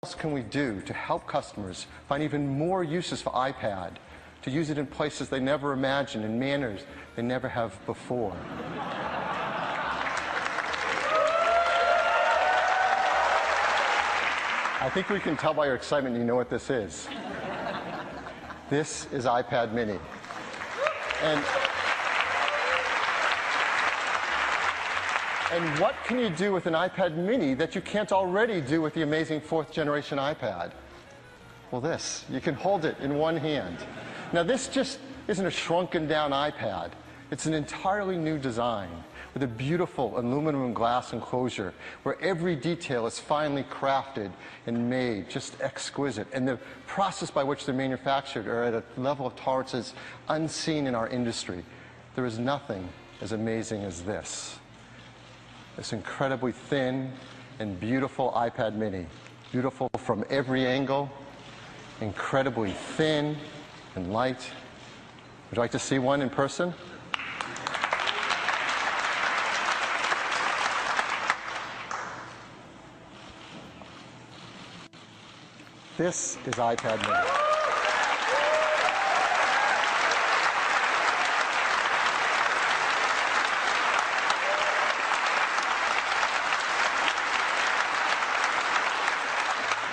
else can we do to help customers find even more uses for iPad, to use it in places they never imagined, in manners they never have before? I think we can tell by your excitement you know what this is. This is iPad mini. And what can you do with an iPad mini that you can't already do with the amazing 4th generation iPad? Well, this. You can hold it in one hand. Now, this just isn't a shrunken down iPad. It's an entirely new design with a beautiful aluminum glass enclosure where every detail is finely crafted and made, just exquisite. And the process by which they're manufactured are at a level of tolerances unseen in our industry. There is nothing as amazing as this. This incredibly thin and beautiful iPad mini. Beautiful from every angle, incredibly thin and light. Would you like to see one in person? This is iPad mini.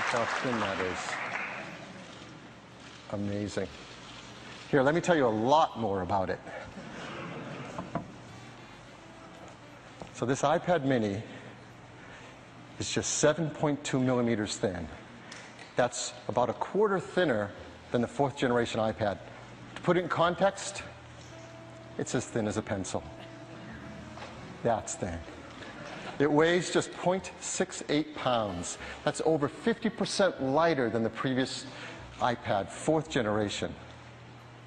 How thin that is. Amazing. Here, let me tell you a lot more about it. So this iPad mini is just 7.2 millimeters thin. That's about a quarter thinner than the 4th generation iPad. To put it in context, it's as thin as a pencil. That's thin. It weighs just 0.68 pounds. That's over 50% lighter than the previous iPad, 4th generation.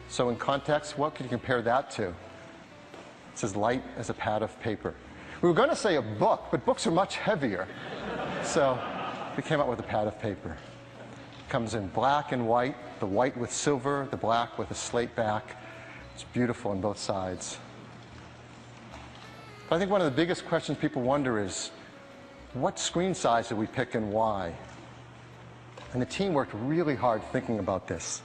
So in context, what could you compare that to? It's as light as a pad of paper. We were going to say a book, but books are much heavier. So we came out with a pad of paper. It comes in black and white, the white with silver, the black with a slate back. It's beautiful on both sides. I think one of the biggest questions people wonder is, what screen size did we pick and why? And the team worked really hard thinking about this.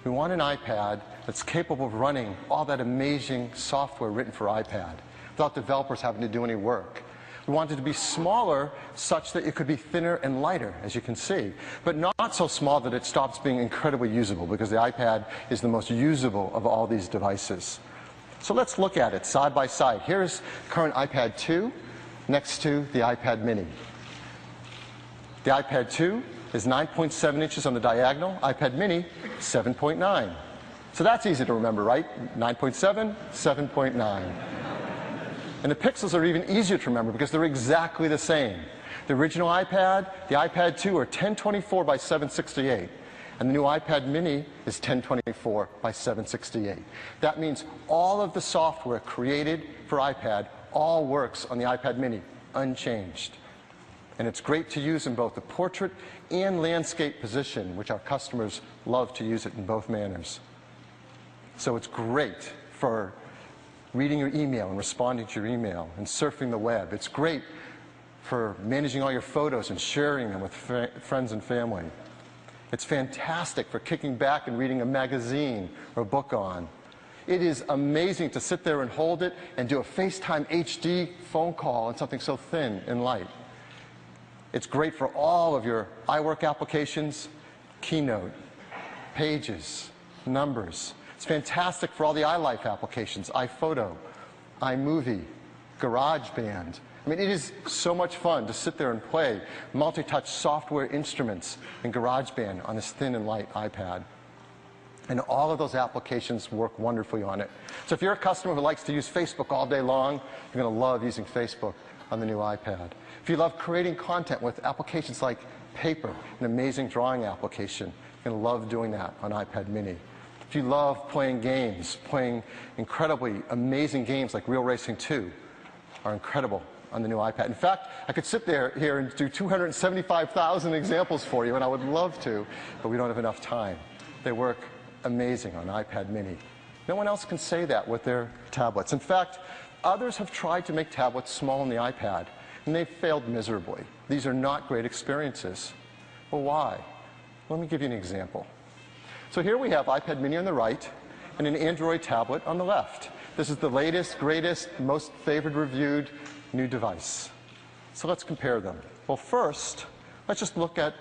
We want an iPad that's capable of running all that amazing software written for iPad without developers having to do any work. We want it to be smaller such that it could be thinner and lighter, as you can see, but not so small that it stops being incredibly usable, because the iPad is the most usable of all these devices. So let's look at it side by side. Here's current iPad 2 next to the iPad mini. The iPad 2 is 9.7 inches on the diagonal, iPad mini 7.9. So that's easy to remember, right? 9.7, 7.9. And the pixels are even easier to remember because they're exactly the same. The original iPad, the iPad 2 are 1024 by 768. And the new iPad mini is 1024 by 768. That means all of the software created for iPad all works on the iPad mini, unchanged. And it's great to use in both the portrait and landscape position, which our customers love to use it in both manners. So it's great for reading your email and responding to your email and surfing the web. It's great for managing all your photos and sharing them with friends and family. It's fantastic for kicking back and reading a magazine or a book on. It is amazing to sit there and hold it and do a FaceTime HD phone call on something so thin and light. It's great for all of your iWork applications, Keynote, Pages, Numbers. It's fantastic for all the iLife applications, iPhoto, iMovie, GarageBand. I mean, it is so much fun to sit there and play multi-touch software instruments in GarageBand on this thin and light iPad. And all of those applications work wonderfully on it. So if you're a customer who likes to use Facebook all day long, you're going to love using Facebook on the new iPad. If you love creating content with applications like Paper, an amazing drawing application, you're going to love doing that on iPad mini. If you love playing games, playing incredibly amazing games like Real Racing 2 are incredible on the new iPad. In fact, I could sit here and do 275,000 examples for you, and I would love to, but we don't have enough time. They work amazing on iPad mini. No one else can say that with their tablets. In fact, others have tried to make tablets small on the iPad, and they've failed miserably. These are not great experiences. Well, why? Let me give you an example. So here we have iPad mini on the right and an Android tablet on the left. This is the latest, greatest, most favored, reviewed new device. So let's compare them. Well, first, let's just look at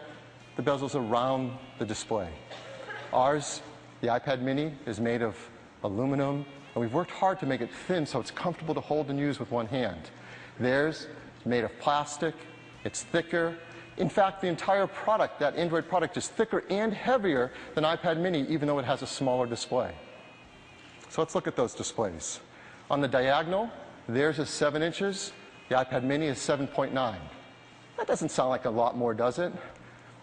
the bezels around the display. Ours, the iPad mini, is made of aluminum, and we've worked hard to make it thin so it's comfortable to hold and use with one hand. Theirs is made of plastic, it's thicker. In fact, the entire product, that Android product, is thicker and heavier than iPad mini, even though it has a smaller display. So let's look at those displays. On the diagonal, theirs is 7 inches, the iPad mini is 7.9. That doesn't sound like a lot more, does it?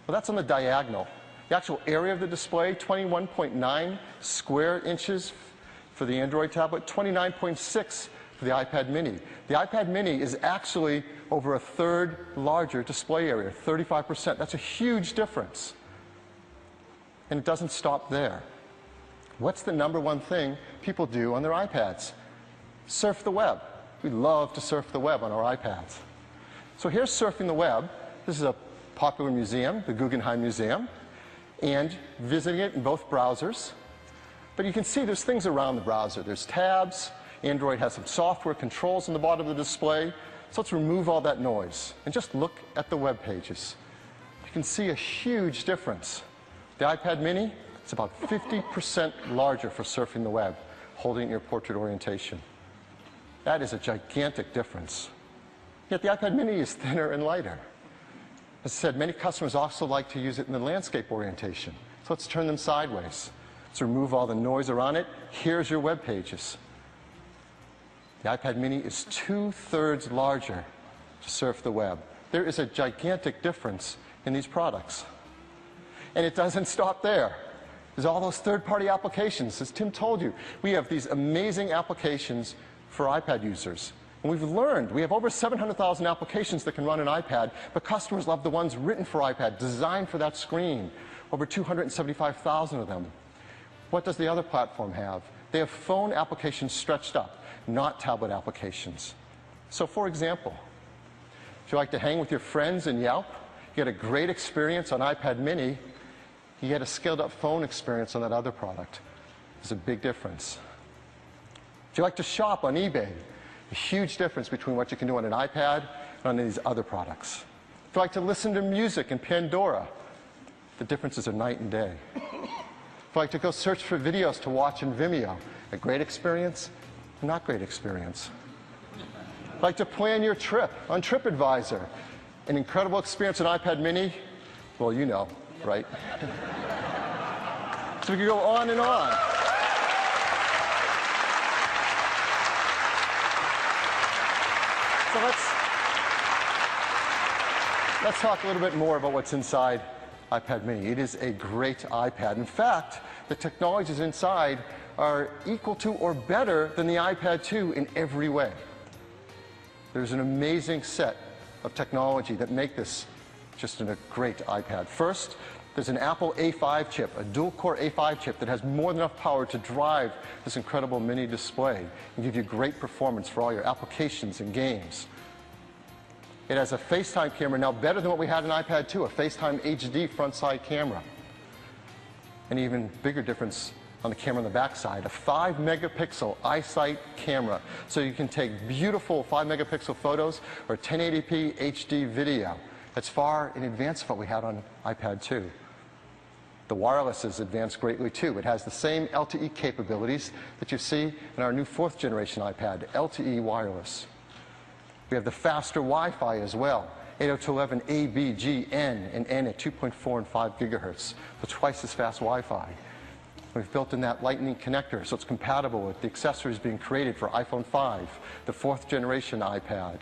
Well, that's on the diagonal. The actual area of the display, 21.9 square inches for the Android tablet, 29.6 for the iPad mini. The iPad mini is actually over a third larger display area, 35%. That's a huge difference. And it doesn't stop there. What's the number one thing people do on their iPads? Surf the web. We love to surf the web on our iPads. So here's surfing the web. This is a popular museum, the Guggenheim Museum, and visiting it in both browsers. But you can see there's things around the browser. There's tabs. Android has some software controls on the bottom of the display. So let's remove all that noise and just look at the web pages. You can see a huge difference. The iPad mini, it's about 50% larger for surfing the web, holding it in your portrait orientation. That is a gigantic difference. Yet the iPad mini is thinner and lighter. As I said, many customers also like to use it in the landscape orientation. So let's turn them sideways. Let's remove all the noise around it. Here's your web pages. The iPad mini is 2/3 larger to surf the web. There is a gigantic difference in these products. And it doesn't stop there. There's all those third-party applications. As Tim told you, we have these amazing applications for iPad users. And we've learned, we have over 700,000 applications that can run an iPad, but customers love the ones written for iPad, designed for that screen. Over 275,000 of them. What does the other platform have? They have phone applications stretched up, not tablet applications. So for example, if you like to hang with your friends in Yelp, you get a great experience on iPad mini, you get a scaled-up phone experience on that other product. There's a big difference. If you like to shop on eBay, a huge difference between what you can do on an iPad and on these other products. If you like to listen to music in Pandora, the differences are night and day. If you like to go search for videos to watch in Vimeo, a great experience, a not great experience. If you like to plan your trip on TripAdvisor, an incredible experience on iPad mini, well, you know, right? So we could go on and on. So let's talk a little bit more about what's inside iPad mini. It is a great iPad. In fact, the technologies inside are equal to or better than the iPad 2 in every way. There's an amazing set of technology that make this just a great iPad. First, there's an Apple A5 chip, a dual-core A5 chip that has more than enough power to drive this incredible mini display and give you great performance for all your applications and games. It has a FaceTime camera, now better than what we had in iPad 2, a FaceTime HD front-side camera. An even bigger difference on the camera on the back side, a 5-megapixel iSight camera. So you can take beautiful 5-megapixel photos or 1080p HD video. That's far in advance of what we had on iPad 2. The wireless is advanced greatly too. It has the same LTE capabilities that you see in our new 4th generation iPad, LTE wireless. We have the faster Wi-Fi as well, 802.11 A, B, G, N, and N at 2.4 and 5 gigahertz, so twice as fast Wi-Fi. We've built in that Lightning connector, so it's compatible with the accessories being created for iPhone 5, the 4th generation iPad,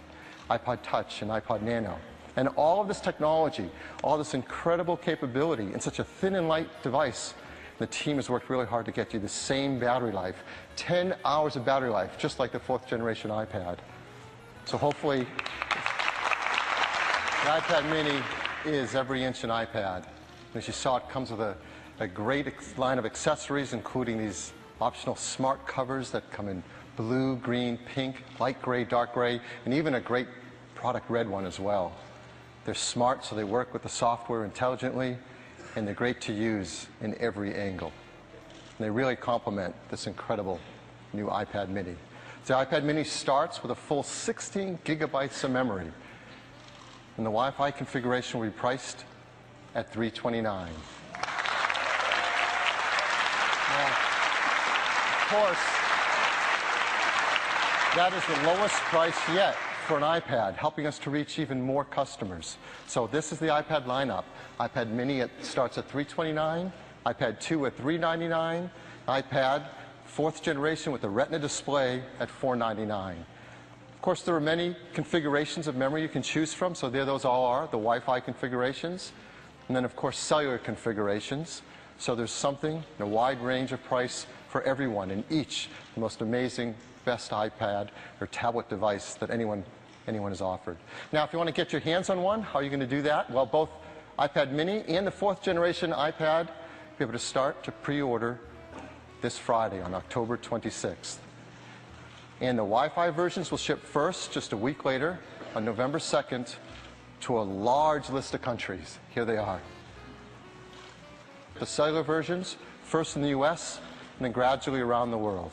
iPod Touch, and iPod Nano. And all of this technology, all this incredible capability in such a thin and light device, the team has worked really hard to get you the same battery life, 10 hours of battery life, just like the 4th generation iPad. So hopefully, the iPad mini is every inch an iPad. As you saw, it comes with a great line of accessories, including these optional smart covers that come in blue, green, pink, light gray, dark gray, and even a great product red one as well. They're smart, so they work with the software intelligently, and they're great to use in every angle. And they really complement this incredible new iPad mini. The iPad mini starts with a full 16 gigabytes of memory, and the Wi-Fi configuration will be priced at $329. Now, of course, that is the lowest price yet for an iPad, helping us to reach even more customers. So this is the iPad lineup. iPad mini starts at $329, iPad 2 at $399, iPad 4th generation with the Retina display at $499. Of course, there are many configurations of memory you can choose from, so there those all are, the Wi-Fi configurations, and then of course cellular configurations. So there's something, a wide range of price for everyone in each, the most amazing, best iPad or tablet device that anyone has offered. Now, if you want to get your hands on one, how are you going to do that? Well, both iPad mini and the 4th generation iPad, you'll be able to start to pre-order this Friday on October 26th. And the Wi-Fi versions will ship first, just a week later, on November 2nd, to a large list of countries. Here they are. The cellular versions, first in the US, and then gradually around the world.